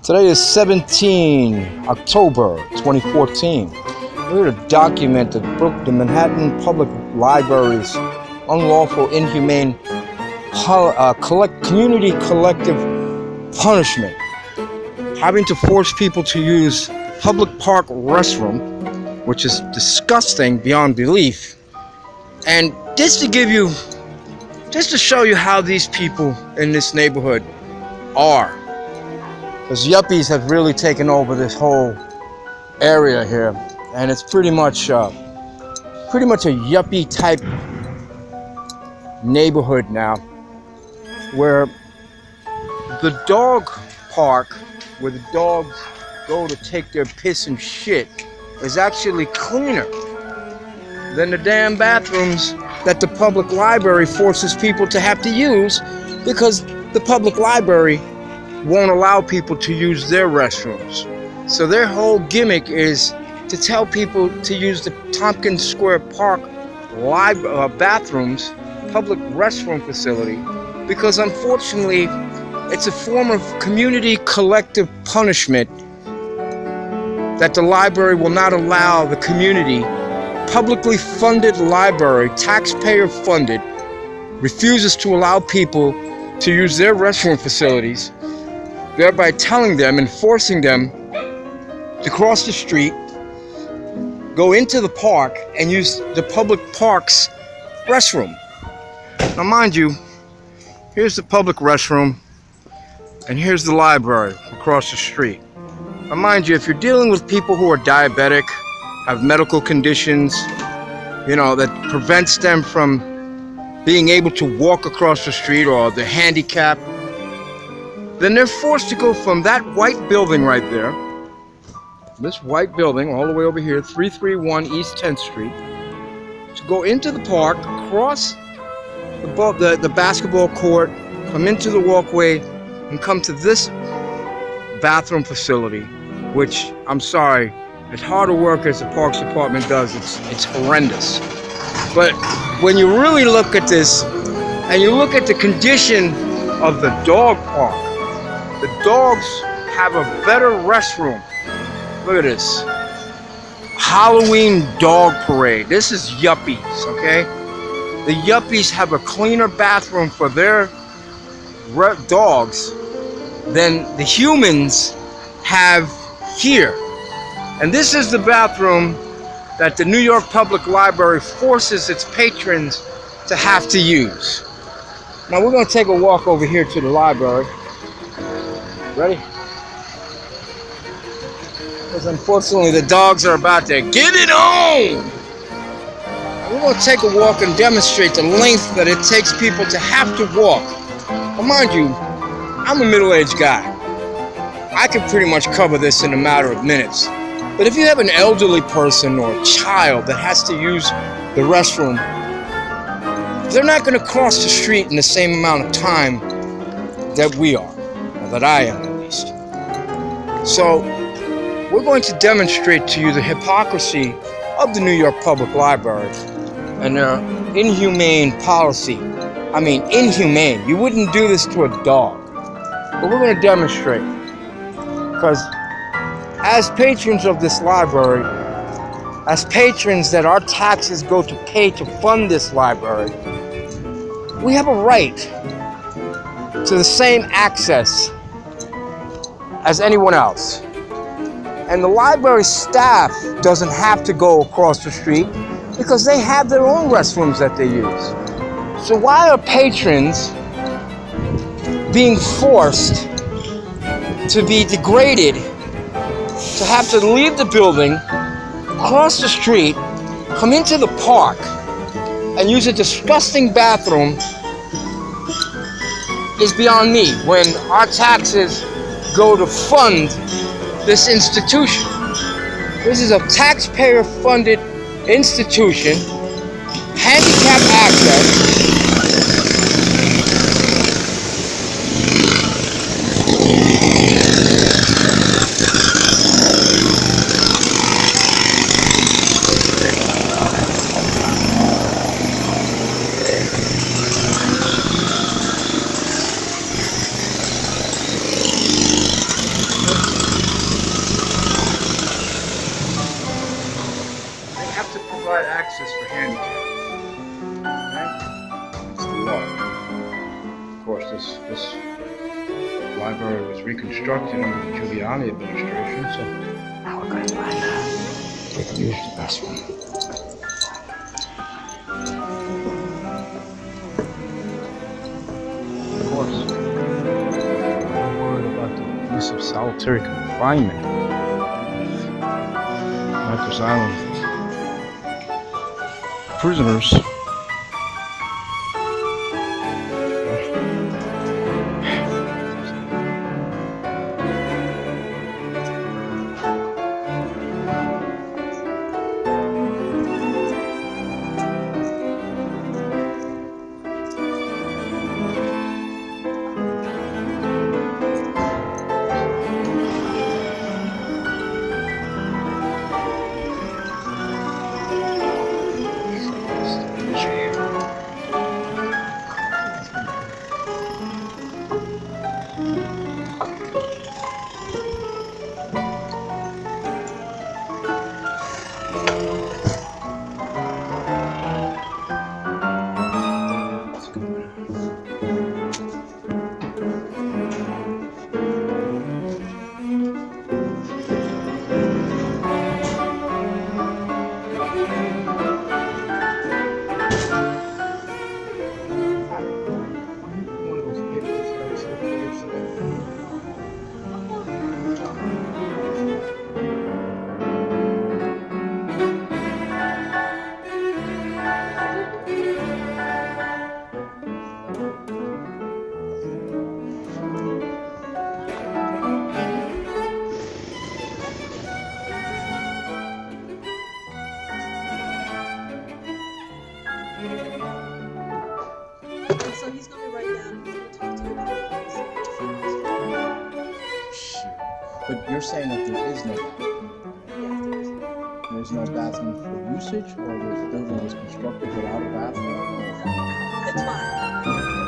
Today is 17 October 2014. We're here to document the Manhattan Public Library's unlawful, inhumane community collective punishment, having to force people to use public park restroom, which is disgusting beyond belief. And just to show you how these people in this neighborhood are. Because yuppies have really taken over this whole area here, and it's pretty much a yuppie type neighborhood now, where the dog park, where the dogs go to take their piss and shit, is actually cleaner than the damn bathrooms that the public library forces people to have to use, because the public library won't allow people to use their restrooms. So their whole gimmick is to tell people to use the Tompkins Square Park bathrooms, public restroom facility, because unfortunately it's a form of community collective punishment that the library will not allow the community, publicly funded library, taxpayer funded, refuses to allow people to use their restroom facilities, thereby telling them and forcing them to cross the street, go into the park, and use the public park's restroom. Now mind you, here's the public restroom, and here's the library across the street. Now mind you, if you're dealing with people who are diabetic, have medical conditions, that prevents them from being able to walk across the street, or they're handicapped, then they're forced to go from that white building right there, this white building all the way over here, 331 East 10th Street, to go into the park, cross the basketball court, come into the walkway, and come to this bathroom facility, which, I'm sorry, as hard a work as the Parks Department does, it's horrendous. But when you really look at this, and you look at the condition of the dog park, the dogs have a better restroom. Look at this. Halloween dog parade. This is yuppies, okay? The yuppies have a cleaner bathroom for their dogs than the humans have here. And this is the bathroom that the New York Public Library forces its patrons to have to use. Now we're going to take a walk over here to the library. Ready? Because unfortunately the dogs are about to get it on! We're going to take a walk and demonstrate the length that it takes people to have to walk. But mind you, I'm a middle-aged guy. I can pretty much cover this in a matter of minutes. But if you have an elderly person or a child that has to use the restroom, they're not going to cross the street in the same amount of time that we are, or that I am at least. So we're going to demonstrate to you the hypocrisy of the New York Public Library and their inhumane policy. I mean, inhumane. You wouldn't do this to a dog. But we're going to demonstrate. Because as patrons of this library, as patrons that our taxes go to pay to fund this library, we have a right to the same access as anyone else. And the library staff doesn't have to go across the street because they have their own restrooms that they use. So why are patrons being forced to be degraded, to have to leave the building, cross the street, come into the park, and use a disgusting bathroom is beyond me, when our taxes go to fund this institution. This is a taxpayer-funded institution, handicap access. library was reconstructed under the Giuliani administration, so now we're going to find out. They can use the best one. Of course, I'm worried about the use of solitary confinement. Rikers Island prisoners. So he's going to write down and he's going to talk to you about it. But you're saying that there is no bathroom. Yes, there is. There's no bathroom for usage, or the building was constructed without a bathroom? It's fine.